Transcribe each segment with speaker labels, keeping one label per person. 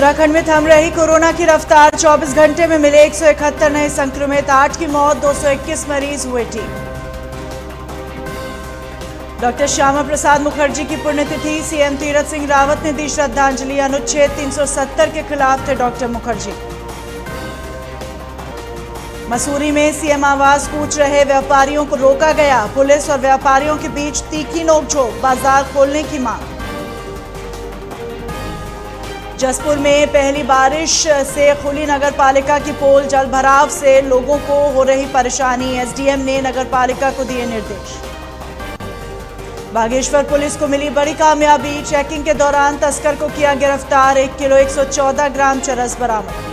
Speaker 1: उत्तराखंड में थम रही कोरोना की रफ्तार। 24 घंटे में मिले 171 नए संक्रमित, 8 की मौत, 221 मरीज हुए ठीक। डॉक्टर श्यामा प्रसाद मुखर्जी की पुण्यतिथि, सीएम तीरथ सिंह रावत ने दी श्रद्धांजलि। अनुच्छेद 370 के खिलाफ थे डॉक्टर मुखर्जी। मसूरी में सीएम आवास कूच रहे व्यापारियों को रोका गया। पुलिस और व्यापारियों के बीच तीखी नोकझोंक, बाजार खोलने की मांग। जसपुर में पहली बारिश से खुली नगर पालिका की पोल, जल भराव से लोगों को हो रही परेशानी। एसडीएम ने नगर पालिका को दिए निर्देश। बागेश्वर पुलिस को मिली बड़ी कामयाबी, चेकिंग के दौरान तस्कर को किया गिरफ्तार। 1 किलो 114 ग्राम चरस बरामद।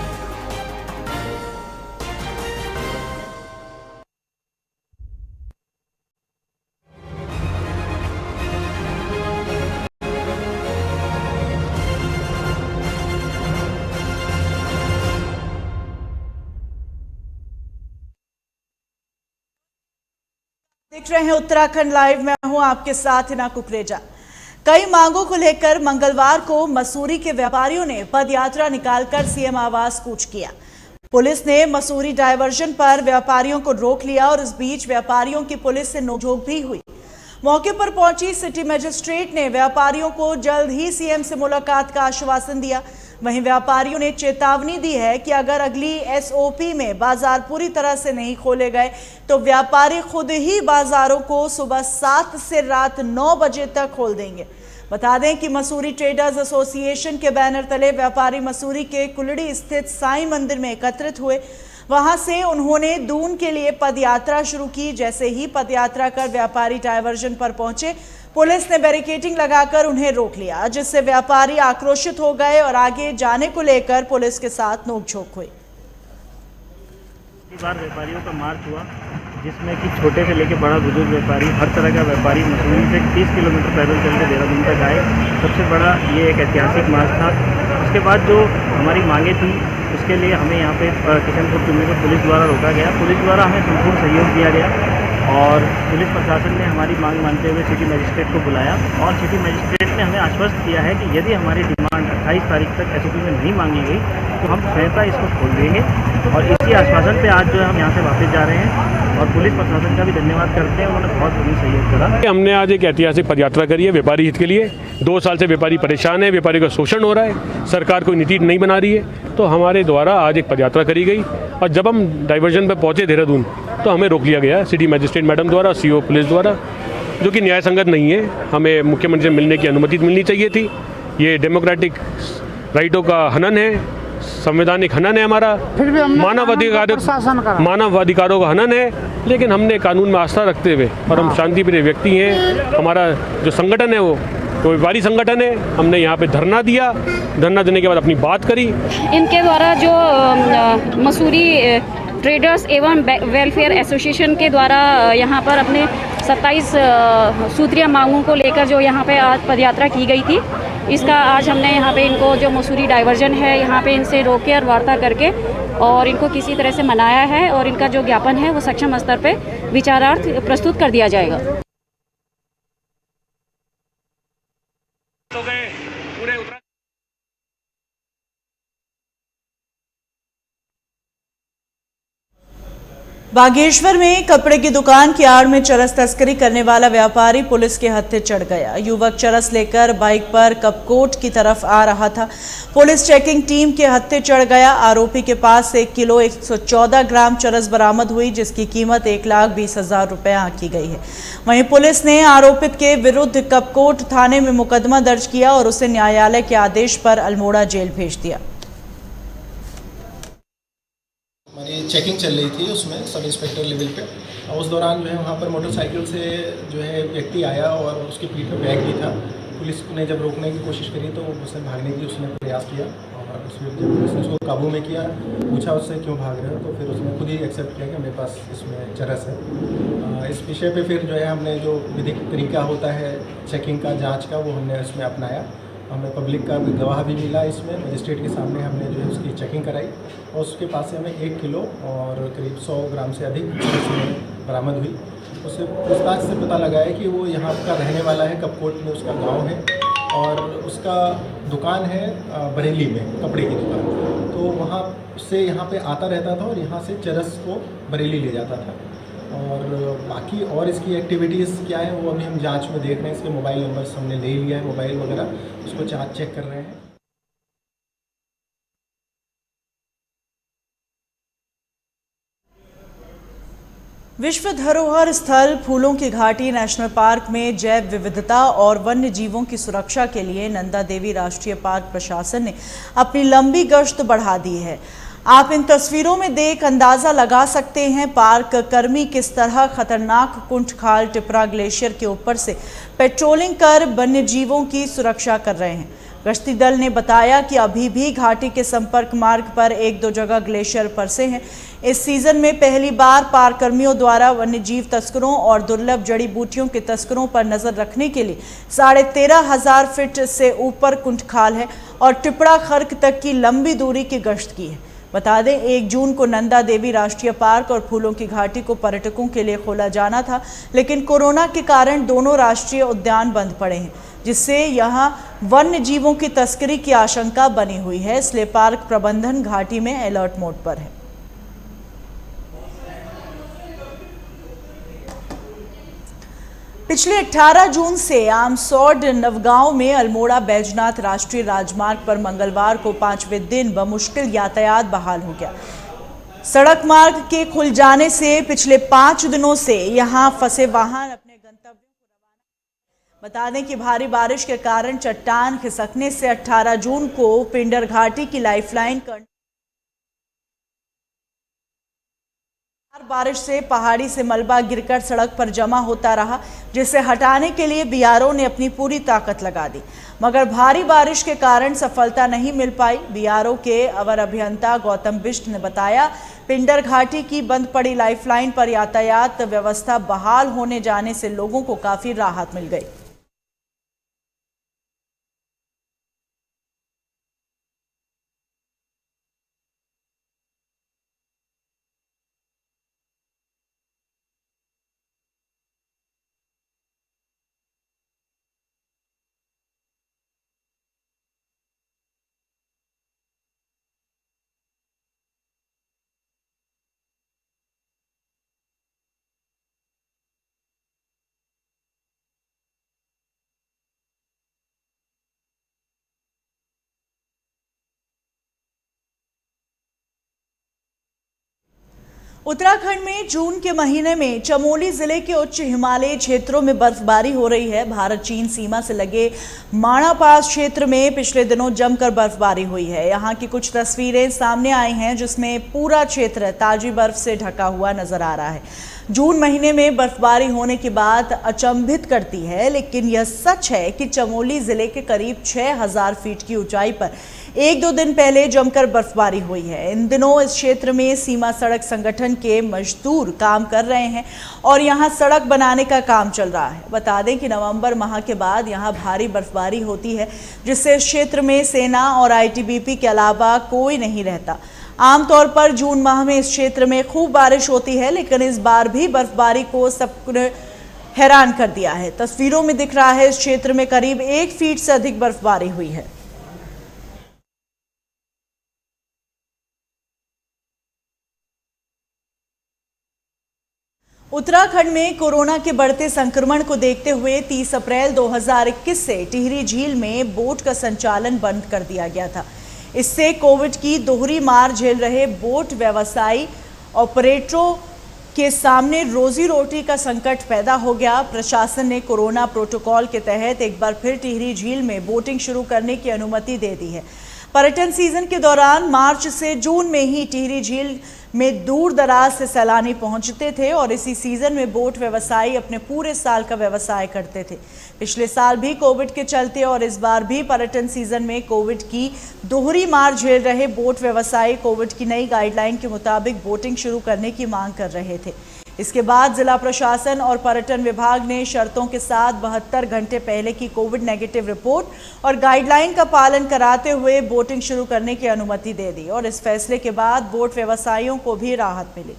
Speaker 1: देख रहे हैं उत्तराखंड लाइव। मैं हूं आपके साथ हिना कुकरेजा। कई मांगों को लेकर मंगलवार को मसूरी के व्यापारियों ने पदयात्रा निकालकर सीएम आवास कूच किया। पुलिस ने मसूरी डायवर्जन पर व्यापारियों को रोक लिया और इस बीच व्यापारियों की पुलिस से नोकझोंक भी हुई। मौके पर पहुंची सिटी मजिस्ट्रेट ने व्यापारियों को जल्द ही सीएम से मुलाकात का आश्वासन दिया। वहीं व्यापारियों ने चेतावनी दी है कि अगर अगली एसओपी में बाजार पूरी तरह से नहीं खोले गए तो व्यापारी खुद ही बाजारों को सुबह 7 से रात 9 बजे तक खोल देंगे। बता दें कि मसूरी ट्रेडर्स एसोसिएशन के बैनर तले व्यापारी मसूरी के कुलड़ी स्थित साईं मंदिर में एकत्रित हुए। वहां से उन्होंने दून के लिए पदयात्रा शुरू की। जैसे ही पदयात्रा कर व्यापारी डायवर्जन पर पहुंचे, पुलिस ने बैरिकेडिंग लगाकर उन्हें रोक लिया, जिससे व्यापारी आक्रोशित हो गए और आगे जाने को लेकर पुलिस के साथ नोकझोंक हुई।
Speaker 2: बार व्यापारियों का मार्च हुआ, जिसमें कि छोटे से लेकर बड़ा बुजुर्ग व्यापारी, हर तरह का व्यापारी मसूरी से 30 किलोमीटर पैदल चल के देहरादून तक आए। सबसे बड़ा ये एक ऐतिहासिक मार्च था। उसके बाद जो हमारी मांगे थी उसके लिए हमें यहाँ पे किशनपुर चुनने को पुलिस द्वारा रोका गया। पुलिस द्वारा हमें संपूर्ण सहयोग दिया गया और पुलिस प्रशासन ने हमारी मांग मानते हुए सिटी मजिस्ट्रेट को बुलाया और सिटी मजिस्ट्रेट ने हमें आश्वस्त किया है कि यदि हमारी डिमांड 28 तारीख तक एसओपी में नहीं मांगी गई तो हम स्वयं इसको खोल देंगे। और इसी आश्वासन पे आज जो है हम यहाँ से वापस जा रहे हैं और पुलिस प्रशासन का भी धन्यवाद करते हैं, उन्होंने बहुत बड़ी सहयोग करा।
Speaker 3: हमने आज एक ऐतिहासिक पदयात्रा करी है व्यापारी हित के लिए। 2 साल से व्यापारी परेशान है, व्यापारी का शोषण हो रहा है, सरकार कोई नीति नहीं बना रही है, तो हमारे द्वारा आज एक पदयात्रा करी गई। और जब हम डाइवर्जन पर पहुँचे देहरादून तो हमें रोक लिया गया सिटी मजिस्ट्रेट मैडम द्वारा, सीओ पुलिस द्वारा, जो कि न्याय संगत नहीं है। हमें मुख्यमंत्री से मिलने की अनुमति मिलनी चाहिए थी। ये डेमोक्रेटिक राइटों का हनन है, संवैधानिक हनन है हमारा, मानव अधिकारों का हनन है। लेकिन हमने कानून में आस्था रखते हुए, और हम शांतिप्रिय व्यक्ति हैं, हमारा जो संगठन है वो व्यापारी संगठन है, हमने यहाँ पे धरना दिया। धरना देने के बाद अपनी बात करी।
Speaker 4: इनके द्वारा जो मसूरी ट्रेडर्स एवं वेलफेयर एसोसिएशन के द्वारा यहाँ पर अपने 27 सूत्रीय मांगों को लेकर जो यहाँ पे आज पदयात्रा की गई थी, इसका आज हमने यहाँ पे इनको जो मसूरी डाइवर्जन है यहाँ पे इनसे रोके और वार्ता करके और इनको किसी तरह से मनाया है और इनका जो ज्ञापन है वो सक्षम स्तर पे विचारार्थ प्रस्तुत कर दिया जाएगा।
Speaker 1: बागेश्वर में कपड़े की दुकान की आड़ में चरस तस्करी करने वाला व्यापारी पुलिस के हत्थे चढ़ गया। युवक चरस लेकर बाइक पर कपकोट की तरफ आ रहा था। पुलिस चेकिंग टीम के हत्थे चढ़ गया। आरोपी के पास 1 किलो 114 ग्राम चरस बरामद हुई, जिसकी कीमत 1,20,000 रुपए आंकी गई है। वहीं पुलिस ने आरोपित के विरुद्ध कपकोट थाने में मुकदमा दर्ज किया और उसे न्यायालय के आदेश पर अल्मोड़ा जेल भेज दिया।
Speaker 5: हमारी चेकिंग चल रही थी उसमें सब इंस्पेक्टर लेवल पे। उस दौरान जो है वहाँ पर मोटरसाइकिल से जो है व्यक्ति आया और उसके पीठ में बैग भी था। पुलिस ने जब रोकने की कोशिश करी तो उसने भागने की प्रयास किया और उसमें जब पुलिस ने उसको काबू में किया, पूछा उससे क्यों भाग रहे हो, तो फिर उसने खुद ही एक्सेप्ट किया कि मेरे पास इसमें चरस है। इस विषय पर फिर जो है हमने जो विधिक तरीका होता है चेकिंग का, जाँच का, वो हमने उसमें अपनाया। हमें पब्लिक का गवाह भी मिला। इसमें मजिस्ट्रेट के सामने हमने जो है उसकी चेकिंग कराई और उसके पास से हमें 1 किलो और करीब 100 ग्राम से अधिक उसमें बरामद हुई। उससे पूछताछ से पता लगा है कि वो यहाँ का रहने वाला है, कपकोट में उसका गांव है और उसका दुकान है बरेली में, कपड़े की दुकान। तो वहाँ से यहाँ पे आता रहता था और यहाँ से चरस को बरेली ले जाता था। और बाकी और इसकी एक्टिविटीज़ क्या है वो अभी हम जांच में देख रहे हैं। इसके मोबाइल नंबर्स हमने ले लिया है, मोबाइल वगैरह उसको चेक कर रहे हैं।
Speaker 1: विश्व धरोहर स्थल फूलों की घाटी नेशनल पार्क में जैव विविधता और वन्य जीवों की सुरक्षा के लिए नंदा देवी राष्ट्रीय पार्क प्रशासन ने अपनी लंबी गश्त बढ़ा दी है। आप इन तस्वीरों में देख अंदाजा लगा सकते हैं पार्क कर्मी किस तरह खतरनाक कुंठ खाल टिपरा ग्लेशियर के ऊपर से पेट्रोलिंग कर वन्य जीवों की सुरक्षा कर रहे हैं। गश्ती दल ने बताया कि अभी भी घाटी के संपर्क मार्ग पर एक दो जगह ग्लेशियर फंसे हैं। इस सीजन में पहली बार पार्क कर्मियों द्वारा वन्यजीव तस्करों और दुर्लभ जड़ी बूटियों के तस्करों पर नजर रखने के लिए 13,500 फीट से ऊपर कुंठखाल है और टिपड़ा खर्क तक की लंबी दूरी की गश्त की है। बता दें 1 जून को नंदा देवी राष्ट्रीय पार्क और फूलों की घाटी को पर्यटकों के लिए खोला जाना था, लेकिन कोरोना के कारण दोनों राष्ट्रीय उद्यान बंद पड़े हैं, जिससे यहां वन्य जीवों की तस्करी की आशंका बनी हुई है। इसलिए पार्क प्रबंधन घाटी में अलर्ट मोड पर है। पिछले 18 जून से आमसौड नवगांव में अल्मोड़ा बैजनाथ राष्ट्रीय राजमार्ग पर मंगलवार को 5वें दिन बमुश्किल यातायात बहाल हो गया। सड़क मार्ग के खुल जाने से पिछले 5 दिनों से यहां फंसे वाहन अपने गंतव्यों को रवाना। बता दें कि भारी बारिश के कारण चट्टान खिसकने से 18 जून को पिंडर घाटी की लाइफलाइन बारिश से पहाड़ी से मलबा गिरकर सड़क पर जमा होता रहा, जिसे हटाने के लिए बीआरओ ने अपनी पूरी ताकत लगा दी, मगर भारी बारिश के कारण सफलता नहीं मिल पाई। बीआरओ के अवर अभियंता गौतम बिष्ट ने बताया, पिंडर घाटी की बंद पड़ी लाइफलाइन पर यातायात व्यवस्था बहाल होने जाने से लोगों को काफी राहत मिल गई। उत्तराखंड में जून के महीने में चमोली जिले के उच्च हिमालयी क्षेत्रों में बर्फबारी हो रही है। भारत चीन सीमा से लगे माणा पास क्षेत्र में पिछले दिनों जमकर बर्फबारी हुई है। यहाँ की कुछ तस्वीरें सामने आई हैं, जिसमें पूरा क्षेत्र ताजी बर्फ से ढका हुआ नजर आ रहा है। जून महीने में बर्फबारी होने की बात अचंभित करती है, लेकिन यह सच है कि चमोली जिले के करीब 6,000 फीट की ऊंचाई पर 1-2 दिन पहले जमकर बर्फबारी हुई है। इन दिनों इस क्षेत्र में सीमा सड़क संगठन के मजदूर काम कर रहे हैं और यहां सड़क बनाने का काम चल रहा है। बता दें कि नवंबर माह के बाद यहां भारी बर्फबारी होती है, जिससे इस क्षेत्र में सेना और आईटीबीपी के अलावा कोई नहीं रहता। आमतौर पर जून माह में इस क्षेत्र में खूब बारिश होती है, लेकिन इस बार भी बर्फबारी को सबने हैरान कर दिया है। तस्वीरों में दिख रहा है इस क्षेत्र में करीब 1 फीट से अधिक बर्फबारी हुई है। उत्तराखंड में कोरोना के बढ़ते संक्रमण को देखते हुए 30 अप्रैल 2021 से टिहरी झील में बोट का संचालन बंद कर दिया गया था। इससे कोविड की दोहरी मार झेल रहे बोट व्यवसायी ऑपरेटरों के सामने रोजी रोटी का संकट पैदा हो गया। प्रशासन ने कोरोना प्रोटोकॉल के तहत एक बार फिर टिहरी झील में बोटिंग शुरू करने की अनुमति दे दी है। पर्यटन सीजन के दौरान मार्च से जून में ही टिहरी झील में दूर दराज से सैलानी पहुंचते थे और इसी सीजन में बोट व्यवसायी अपने पूरे साल का व्यवसाय करते थे। पिछले साल भी कोविड के चलते और इस बार भी पर्यटन सीजन में कोविड की दोहरी मार झेल रहे बोट व्यवसायी कोविड की नई गाइडलाइन के मुताबिक बोटिंग शुरू करने की मांग कर रहे थे। इसके बाद जिला प्रशासन और पर्यटन विभाग ने शर्तों के साथ 72 घंटे पहले की कोविड नेगेटिव रिपोर्ट और गाइडलाइन का पालन कराते हुए बोटिंग शुरू करने की अनुमति दे दी और इस फैसले के बाद बोट व्यवसायियों को भी राहत मिली।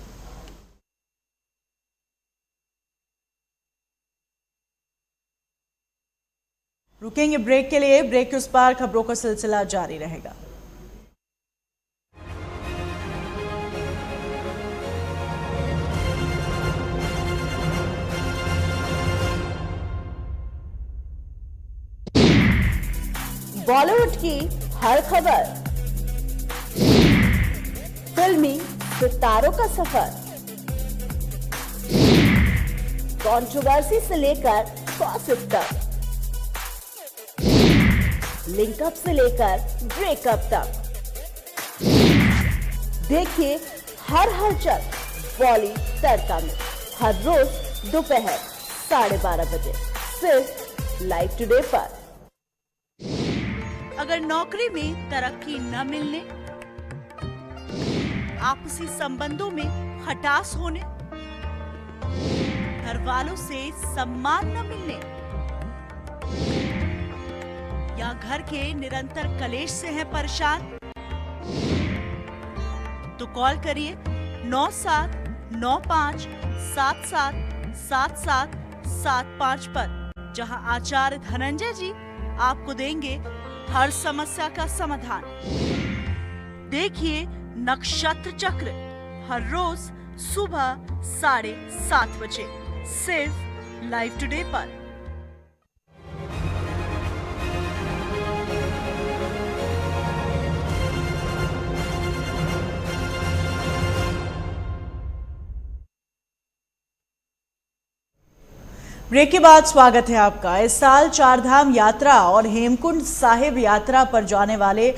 Speaker 1: रुकेंगे ब्रेक के लिए, ब्रेक के उस पार खबरों का सिलसिला जारी रहेगा।
Speaker 6: बॉलीवुड की हर खबर, फिल्मी सितारों का सफर, कंट्रोवर्सी से लेकर गॉसिप तक, लिंकअप से लेकर ब्रेकअप तक, देखिए हर हलचल बॉली तड़का में हर रोज दोपहर 12:30 बजे सिर्फ लाइव टुडे पर।
Speaker 1: अगर नौकरी में तरक्की न मिलने, आपसी संबंधों में खटास होने, घर वालों से सम्मान न मिलने या घर के निरंतर कलेश से हैं परेशान, तो कॉल करिए 9795777775 पर, जहां आचार्य धनंजय जी आपको देंगे हर समस्या का समाधान। देखिए नक्षत्र चक्र हर रोज सुबह 7:30 बजे सिर्फ लाइव टुडे पर। ब्रेक के बाद स्वागत है आपका। इस साल चारधाम यात्रा और हेमकुंड साहिब यात्रा पर जाने वाले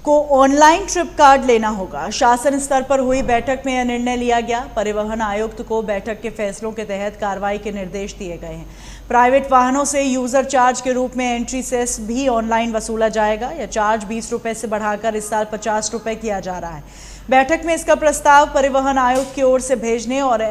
Speaker 1: को ऑनलाइन ट्रिप कार्ड लेना होगा। शासन स्तर पर हुई बैठक में यह निर्णय लिया गया। परिवहन आयुक्त को बैठक के फैसलों के तहत कार्रवाई के निर्देश दिए गए हैं। प्राइवेट वाहनों से यूजर चार्ज के रूप में एंट्री सेस भी ऑनलाइन वसूला जाएगा। यह चार्ज 20 रुपए से बढ़ाकर इस साल 50 रुपए किया जा रहा है। बैठक में इसका प्रस्ताव परिवहन आयुक्त की ओर से भेजने और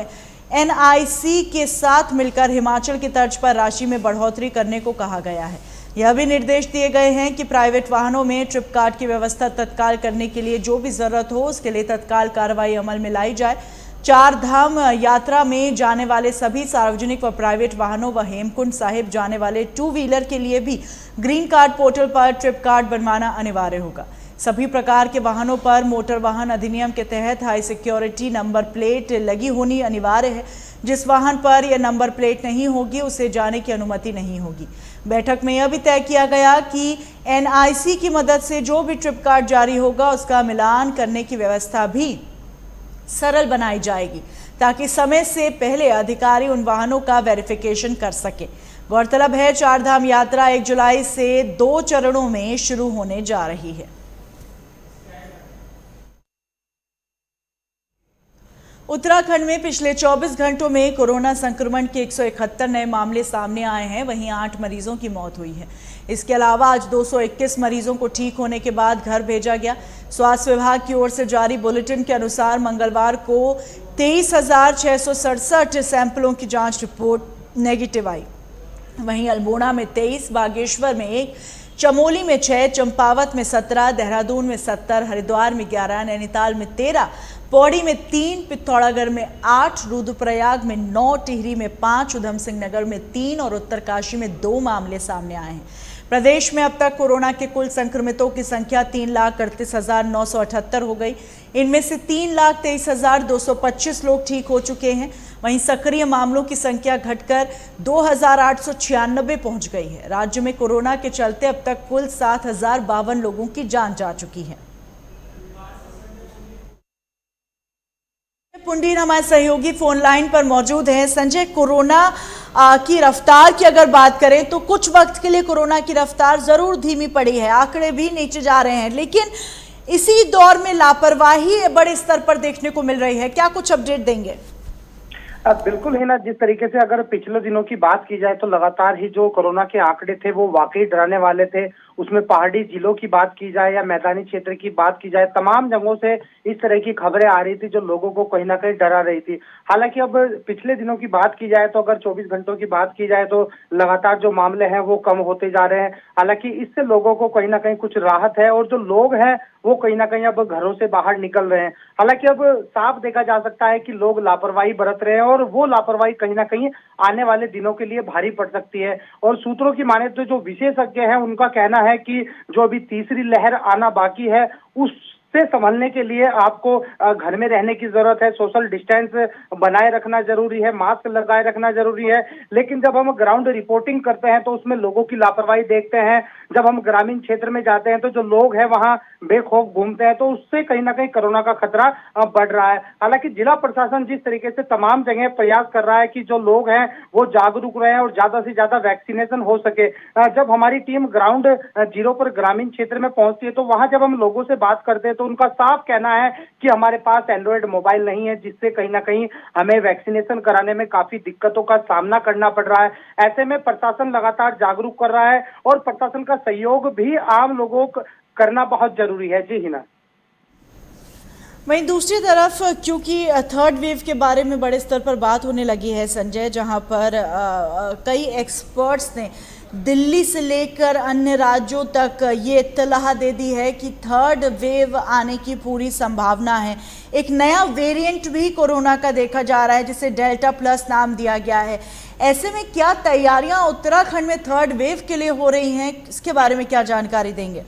Speaker 1: NIC के साथ मिलकर हिमाचल की तर्ज पर राशि में बढ़ोतरी करने को कहा गया है। यह भी निर्देश दिए गए हैं कि प्राइवेट वाहनों में ट्रिप कार्ड की व्यवस्था तत्काल करने के लिए जो भी जरूरत हो उसके लिए तत्काल कार्रवाई अमल में लाई जाए। चार धाम यात्रा में जाने वाले सभी सार्वजनिक व प्राइवेट वाहनों व हेमकुंड साहिब जाने वाले 2 व्हीलर के लिए भी ग्रीन कार्ड पोर्टल पर ट्रिप कार्ड बनवाना अनिवार्य होगा। सभी प्रकार के वाहनों पर मोटर वाहन अधिनियम के तहत हाई सिक्योरिटी नंबर प्लेट लगी होनी अनिवार्य है। जिस वाहन पर यह नंबर प्लेट नहीं होगी उसे जाने की अनुमति नहीं होगी। बैठक में यह भी तय किया गया कि NIC की मदद से जो भी ट्रिप कार्ड जारी होगा उसका मिलान करने की व्यवस्था भी सरल बनाई जाएगी ताकि समय से पहले अधिकारी उन वाहनों का वेरिफिकेशन कर सके। गौरतलब है चारधाम यात्रा 1 जुलाई से 2 चरणों में शुरू होने जा रही है। उत्तराखंड में पिछले 24 घंटों में कोरोना संक्रमण के 171 नए मामले सामने आए हैं। वहीं 8 मरीजों की मौत हुई है। इसके अलावा आज 221 मरीजों को ठीक होने के बाद घर भेजा गया। स्वास्थ्य विभाग की ओर से जारी बुलेटिन के अनुसार मंगलवार को 23,667 सैंपलों की जांच रिपोर्ट नेगेटिव आई। वहीं अल्मोड़ा में 23, बागेश्वर में 1, चमोली में 6, चंपावत में 17, देहरादून में 70, हरिद्वार में 11, नैनीताल में 13, पौड़ी में 3, पिथौरागढ़ में 8, रुद्रप्रयाग में 9, टिहरी में 5, उधम सिंह नगर में 3 और उत्तरकाशी में 2 मामले सामने आए हैं। प्रदेश में अब तक कोरोना के कुल संक्रमितों की संख्या 3,38,978 हो गई। इनमें से 3,23,225 लोग ठीक हो चुके हैं। वहीं सक्रिय मामलों की संख्या घटकर 2,896 पहुंच गई है। राज्य में कोरोना के चलते अब तक कुल 7,052 लोगों की जान जा चुकी है। पुंडीन हमारे सहयोगी फोन लाइन पर मौजूद हैं। संजय, कोरोना की रफ्तार की अगर बात करें तो कुछ वक्त के लिए कोरोना की रफ्तार जरूर धीमी पड़ी है, आंकड़े भी नीचे जा रहे हैं, लेकिन इसी दौर में लापरवाही बड़े स्तर पर देखने को मिल रही है। क्या कुछ अपडेट देंगे?
Speaker 7: बिल्कुल है ना, जिस तरीके से अगर पिछले दिनों की बात की जाए तो लगातार ही जो कोरोना के आंकड़े थे वो वाकई डराने वाले थे। उसमें पहाड़ी जिलों की बात की जाए या मैदानी क्षेत्र की बात की जाए, तमाम जगहों से इस तरह की खबरें आ रही थी जो लोगों को कहीं ना कहीं डरा रही थी। हालांकि अब पिछले दिनों की बात की जाए तो अगर 24 घंटों की बात की जाए तो लगातार जो मामले हैं वो कम होते जा रहे हैं। हालांकि इससे लोगों को कहीं ना कहीं कुछ राहत है और जो लोग हैं वो कहीं ना कहीं अब घरों से बाहर निकल रहे हैं। हालांकि अब साफ देखा जा सकता है कि लोग लापरवाही बरत रहे हैं और वो लापरवाही कहीं ना कहीं आने वाले दिनों के लिए भारी पड़ सकती है। और सूत्रों की माने तो जो विशेषज्ञ हैं उनका कहना है कि जो अभी तीसरी लहर आना बाकी है उससे संभलने के लिए आपको घर में रहने की जरूरत है, सोशल डिस्टेंस बनाए रखना जरूरी है, मास्क लगाए रखना जरूरी है। लेकिन जब हम ग्राउंड रिपोर्टिंग करते हैं तो उसमें लोगों की लापरवाही देखते हैं। जब हम ग्रामीण क्षेत्र में जाते हैं तो जो लोग हैं वहां बेखौफ घूमते हैं, तो उससे कहीं ना कहीं कोरोना का खतरा बढ़ रहा है। हालांकि जिला प्रशासन जिस तरीके से तमाम जगह प्रयास कर रहा है कि जो लोग हैं वो जागरूक रहे और ज्यादा से ज्यादा वैक्सीनेशन हो सके। जब हमारी टीम ग्राउंड जीरो पर ग्रामीण क्षेत्र में पहुंचती है तो वहां जब हम लोगों से बात करते हैं तो उनका साफ कहना है कि हमारे पास एंड्रॉयड मोबाइल नहीं है, जिससे कहीं ना कहीं हमें वैक्सीनेशन कराने में काफी दिक्कतों का सामना करना पड़ रहा है। ऐसे में प्रशासन लगातार जागरूक कर रहा है और प्रशासन का सहयोग भी आम लोगों को करना बहुत जरूरी है। जी हिना।
Speaker 1: वहीं दूसरी तरफ क्योंकि थर्ड वेव के बारे में बड़े स्तर पर बात होने लगी है संजय, जहां पर कई एक्सपर्ट्स ने दिल्ली से लेकर अन्य राज्यों तक ये इत्तलाह दे दी है कि थर्ड वेव आने की पूरी संभावना है। एक नया वेरिएंट भी कोरोना का देखा जा रहा है जिसे डेल्टा प्लस नाम दिया गया है। ऐसे में क्या तैयारियां उत्तराखंड में थर्ड वेव के लिए हो रही हैं, इसके बारे में क्या जानकारी देंगे?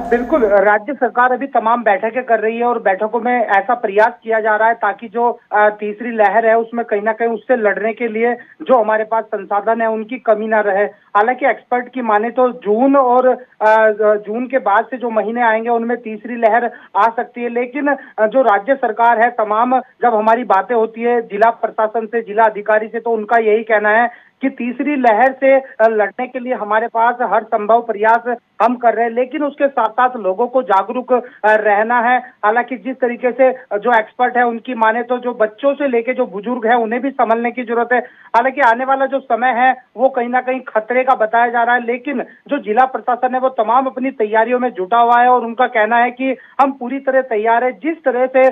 Speaker 7: बिल्कुल, राज्य सरकार अभी तमाम बैठकें कर रही है और बैठकों में ऐसा प्रयास किया जा रहा है ताकि जो तीसरी लहर है उसमें कहीं ना कहीं उससे लड़ने के लिए जो हमारे पास संसाधन है उनकी कमी ना रहे। हालांकि एक्सपर्ट की माने तो जून के बाद से जो महीने आएंगे उनमें तीसरी लहर आ सकती है। लेकिन जो राज्य सरकार है, तमाम जब हमारी बातें होती है जिला प्रशासन से, जिला अधिकारी से, तो उनका यही कहना है कि तीसरी लहर से लड़ने के लिए हमारे पास हर संभव प्रयास हम कर रहे हैं, लेकिन उसके साथ साथ लोगों को जागरूक रहना है। हालांकि जिस तरीके से जो एक्सपर्ट है उनकी माने तो जो बच्चों से लेके जो बुजुर्ग है उन्हें भी संभलने की जरूरत है। हालांकि आने वाला जो समय है वो कहीं ना कहीं खतरे का बताया जा रहा है, लेकिन जो जिला प्रशासन है वो तमाम अपनी तैयारियों में जुटा हुआ है और उनका कहना है कि हम पूरी तरह तैयार है। जिस तरह से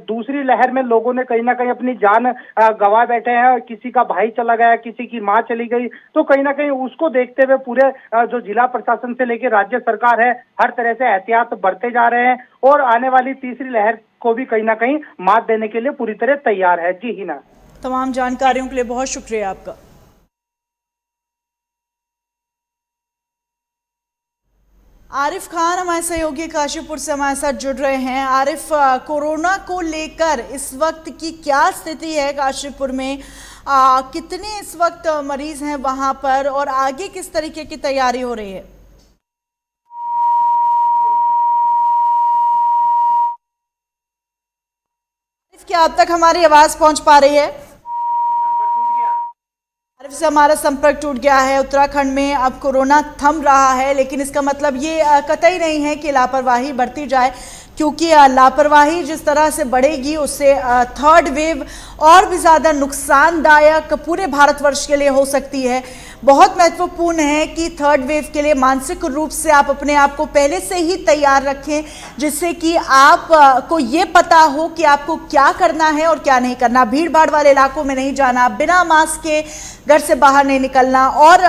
Speaker 7: दूसरी लहर में लोगों ने कहीं ना कहीं अपनी जान गंवा बैठे हैं, किसी का भाई चला गया, किसी की मां चली गई, तो कहीं ना कहीं उसको देखते हुए पूरे जो जिला प्रशासन से लेकर राज्य सरकार है हर तरह से एहतियात बरते जा रहे हैं और आने वाली तीसरी लहर को भी कहीं ना कहीं मात देने के लिए पूरी तरह तैयार है। जी हिना।
Speaker 1: तमाम जानकारियों के लिए बहुत शुक्रिया आपका। आरिफ खान हमारे सहयोगी काशीपुर से हमारे साथ जुड़ रहे हैं। आरिफ, कोरोना को लेकर इस वक्त की क्या स्थिति है काशीपुर में? कितने इस वक्त मरीज हैं वहां पर और आगे किस तरीके की तैयारी हो रही है? क्या अब तक हमारी आवाज पहुंच पा रही है? आरिफ से हमारा संपर्क टूट गया है। उत्तराखंड में अब कोरोना थम रहा है, लेकिन इसका मतलब ये कतई नहीं है कि लापरवाही बरती जाए, क्योंकि लापरवाही जिस तरह से बढ़ेगी उससे थर्ड वेव और भी ज़्यादा नुकसानदायक पूरे भारतवर्ष के लिए हो सकती है। बहुत महत्वपूर्ण है कि थर्ड वेव के लिए मानसिक रूप से आप अपने आप को पहले से ही तैयार रखें, जिससे कि आप को ये पता हो कि आपको क्या करना है और क्या नहीं करना। भीड़ भाड़ वाले इलाकों में नहीं जाना, बिना मास्क के घर से बाहर नहीं निकलना और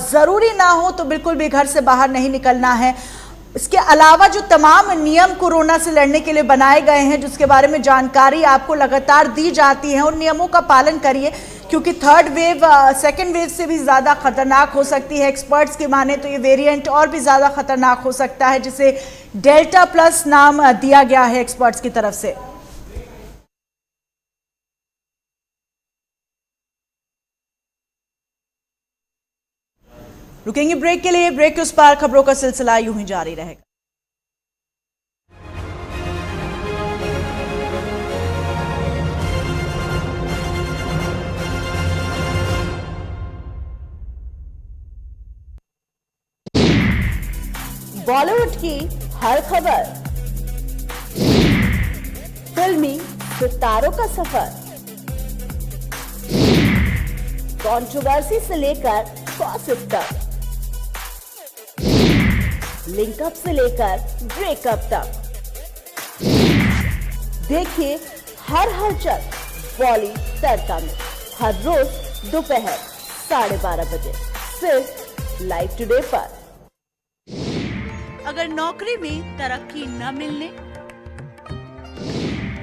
Speaker 1: ज़रूरी ना हो तो बिल्कुल भी घर से बाहर नहीं निकलना है। इसके अलावा जो तमाम नियम कोरोना से लड़ने के लिए बनाए गए हैं, जिसके बारे में जानकारी आपको लगातार दी जाती है, उन नियमों का पालन करिए, क्योंकि थर्ड वेव सेकेंड वेव से भी ज़्यादा खतरनाक हो सकती है। एक्सपर्ट्स की माने तो ये वेरिएंट और भी ज़्यादा खतरनाक हो सकता है, जिसे डेल्टा प्लस नाम दिया गया है एक्सपर्ट्स की तरफ से। रुकेंगे ब्रेक के लिए। ब्रेक के उस पार खबरों का सिलसिला यूं ही जारी रहेगा।
Speaker 6: बॉलीवुड की हर खबर, फिल्मी सितारों का सफर, कंट्रोवर्सी से लेकर गॉसिप तक, लिंकअप से लेकर ब्रेकअप तक। देखिए हर हलचल बॉली तड़का में हर रोज दोपहर 12:30 बजे सिर्फ लाइव टुडे पर।
Speaker 1: अगर नौकरी में तरक्की न मिलने,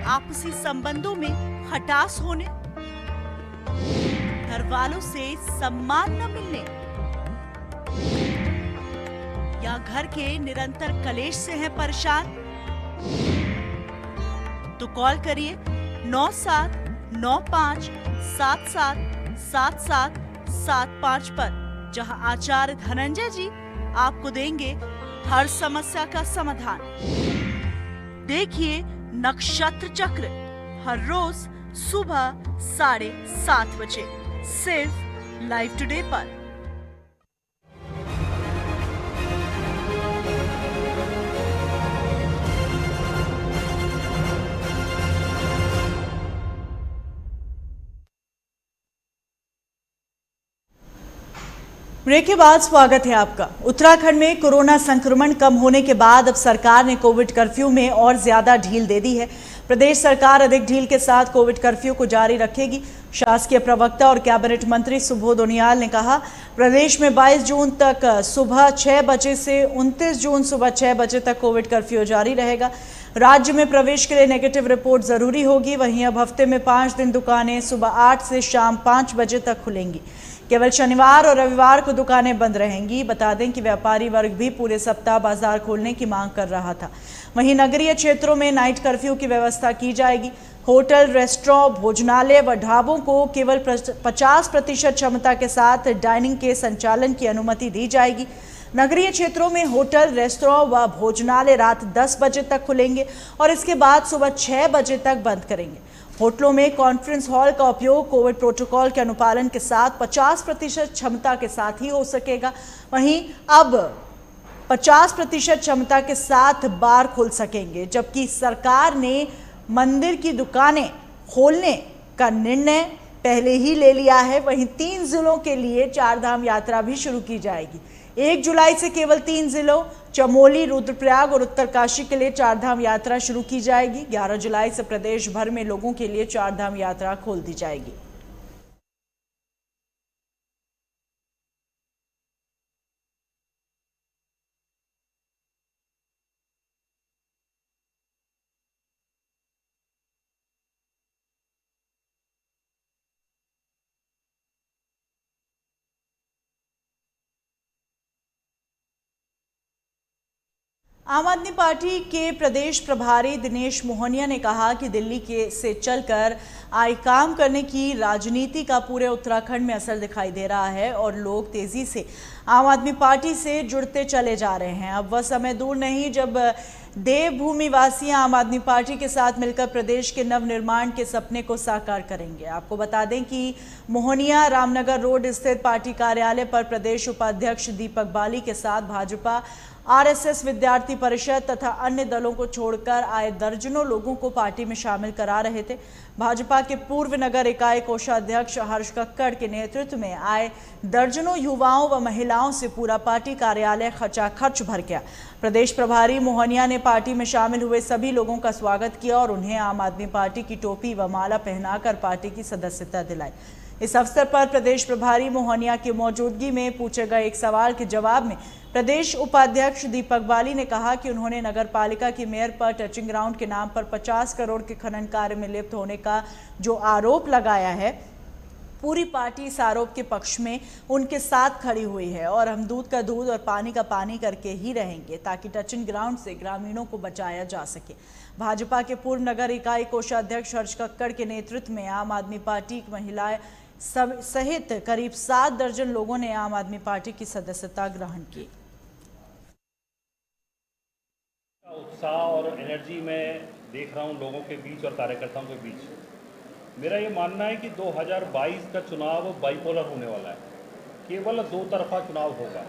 Speaker 1: आपसी संबंधों में खटास होने, घर वालों से सम्मान न मिलने या घर के निरंतर कलेश से हैं परेशान, तो कॉल करिए 9795777775 पर, जहां आचार्य धनंजय जी आपको देंगे हर समस्या का समाधान। देखिए नक्षत्र चक्र हर रोज सुबह 7:30 बजे सिर्फ लाइव टुडे पर। ब्रेक के बाद स्वागत है आपका। उत्तराखंड में कोरोना संक्रमण कम होने के बाद अब सरकार ने कोविड कर्फ्यू में और ज्यादा ढील दे दी है। प्रदेश सरकार अधिक ढील के साथ कोविड कर्फ्यू को जारी रखेगी। शासकीय प्रवक्ता और कैबिनेट मंत्री सुबोध उनियाल ने कहा, प्रदेश में 22 जून तक सुबह 6 बजे से 29 जून सुबह 6 बजे तक कोविड कर्फ्यू जारी रहेगा। राज्य में प्रवेश के लिए नेगेटिव रिपोर्ट जरूरी होगी। वहीं अब हफ्ते में 5 दिन दुकानें सुबह 8 से शाम 5 बजे तक खुलेंगी। केवल शनिवार और रविवार को दुकानें बंद रहेंगी। बता दें कि व्यापारी वर्ग भी पूरे सप्ताह बाजार खोलने की मांग कर रहा था। वहीं नगरीय क्षेत्रों में नाइट कर्फ्यू की व्यवस्था की जाएगी। होटल, रेस्टोरेंट, भोजनालय व ढाबों को केवल 50% क्षमता के साथ डाइनिंग के संचालन की अनुमति दी जाएगी। नगरीय क्षेत्रों में होटल, रेस्टोरेंट व भोजनालय रात 10 बजे तक खुलेंगे और इसके बाद सुबह 6 बजे तक बंद करेंगे। होटलों में कॉन्फ्रेंस हॉल का उपयोग कोविड प्रोटोकॉल के अनुपालन के साथ 50% क्षमता के साथ ही हो सकेगा। वहीं अब 50% क्षमता के साथ बार खुल सकेंगे, जबकि सरकार ने मंदिर की दुकानें खोलने का निर्णय पहले ही ले लिया है। वहीं 3 जिलों के लिए 4 धाम यात्रा भी शुरू की जाएगी। 1 जुलाई से केवल 3 जिलों चमोली, रुद्रप्रयाग और उत्तरकाशी के लिए 4 धाम यात्रा शुरू की जाएगी। 11 जुलाई से प्रदेश भर में लोगों के लिए 4 धाम यात्रा खोल दी जाएगी। आम आदमी पार्टी के प्रदेश प्रभारी दिनेश मोहनिया ने कहा कि दिल्ली से चलकर आए काम करने की राजनीति का पूरे उत्तराखंड में असर दिखाई दे रहा है और लोग तेजी से आम आदमी पार्टी से जुड़ते चले जा रहे हैं। अब वह समय दूर नहीं जब देवभूमि वासी आम आदमी पार्टी के साथ मिलकर प्रदेश के नवनिर्माण के सपने को साकार करेंगे। आपको बता दें कि मोहनिया रामनगर रोड स्थित पार्टी कार्यालय पर प्रदेश उपाध्यक्ष दीपक बाली के साथ भाजपा, आरएसएस, विद्यार्थी परिषद तथा अन्य दलों को छोड़कर आए दर्जनों लोगों को पार्टी में शामिल करा रहे थे। भाजपा के पूर्व नगर इकाई कोषाध्यक्ष हर्ष कक्कड़ के नेतृत्व में आए दर्जनों युवाओं व महिलाओं से पूरा पार्टी कार्यालय खचाखच भर गया। प्रदेश प्रभारी मोहनिया ने पार्टी में शामिल हुए सभी लोगों का स्वागत किया और उन्हें आम आदमी पार्टी की टोपी व माला पहनाकर पार्टी की सदस्यता दिलाई। इस अवसर पर प्रदेश प्रभारी मोहनिया की मौजूदगी में पूछे गए एक सवाल के जवाब में प्रदेश उपाध्यक्ष दीपक बाली ने कहा कि उन्होंने नगर पालिका की मेयर पर टचिंग ग्राउंड के नाम पर 50 करोड़ के खनन कार्य में लिप्त होने का जो आरोप लगाया है, पूरी पार्टी इस आरोप के पक्ष में उनके साथ खड़ी हुई है और हम दूध का दूध और पानी का पानी करके ही रहेंगे ताकि टचिंग ग्राउंड से ग्रामीणों को बचाया जा सके। भाजपा के पूर्व नगर इकाई कोषाध्यक्ष हर्ष कक्कड़ के नेतृत्व में आम आदमी पार्टी की महिलाएं सहित करीब 7 दर्जन लोगों ने आम आदमी पार्टी की सदस्यता ग्रहण की।
Speaker 8: उत्साह और एनर्जी मैं देख रहा हूं लोगों के बीच और कार्यकर्ताओं के बीच। मेरा ये मानना है कि 2022 का चुनाव बाइपोलर होने वाला है। केवल 2 तरफा चुनाव होगा।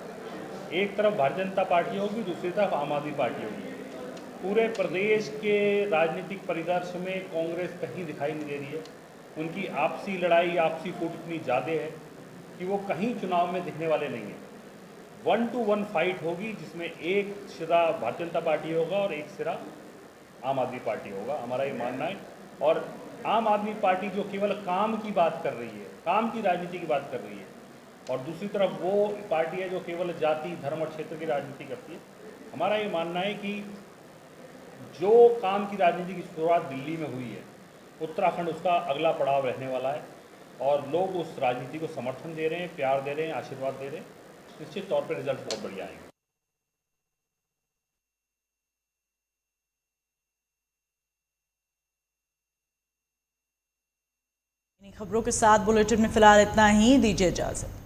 Speaker 8: एक तरफ भारतीय जनता पार्टी होगी, दूसरी तरफ आम आदमी पार्टी होगी। पूरे प्रदेश के राजनीतिक परिदृश्य में कांग्रेस कहीं दिखाई नहीं दे रही है। उनकी आपसी लड़ाई, आपसी फूट इतनी ज़्यादा है कि वो कहीं चुनाव में दिखने वाले नहीं हैं। 1 to 1 फाइट होगी, जिसमें एक सिरा भारतीय जनता पार्टी होगा और एक सिरा आम आदमी पार्टी होगा, हमारा ये मानना है। और आम आदमी पार्टी जो केवल काम की बात कर रही है, काम की राजनीति की बात कर रही है, और दूसरी तरफ वो पार्टी है जो केवल जाति, धर्म और क्षेत्र की राजनीति करती है। हमारा ये मानना है कि जो काम की राजनीति की शुरुआत दिल्ली में हुई है, उत्तराखंड उसका अगला पड़ाव रहने वाला है, और लोग उस राजनीति को समर्थन दे रहे हैं, प्यार दे रहे हैं, आशीर्वाद दे रहे हैं। निश्चित तौर पर रिजल्ट बहुत बढ़िया आएंगे।
Speaker 1: खबरों के साथ बुलेटिन में फिलहाल इतना ही, दीजिए इजाजत।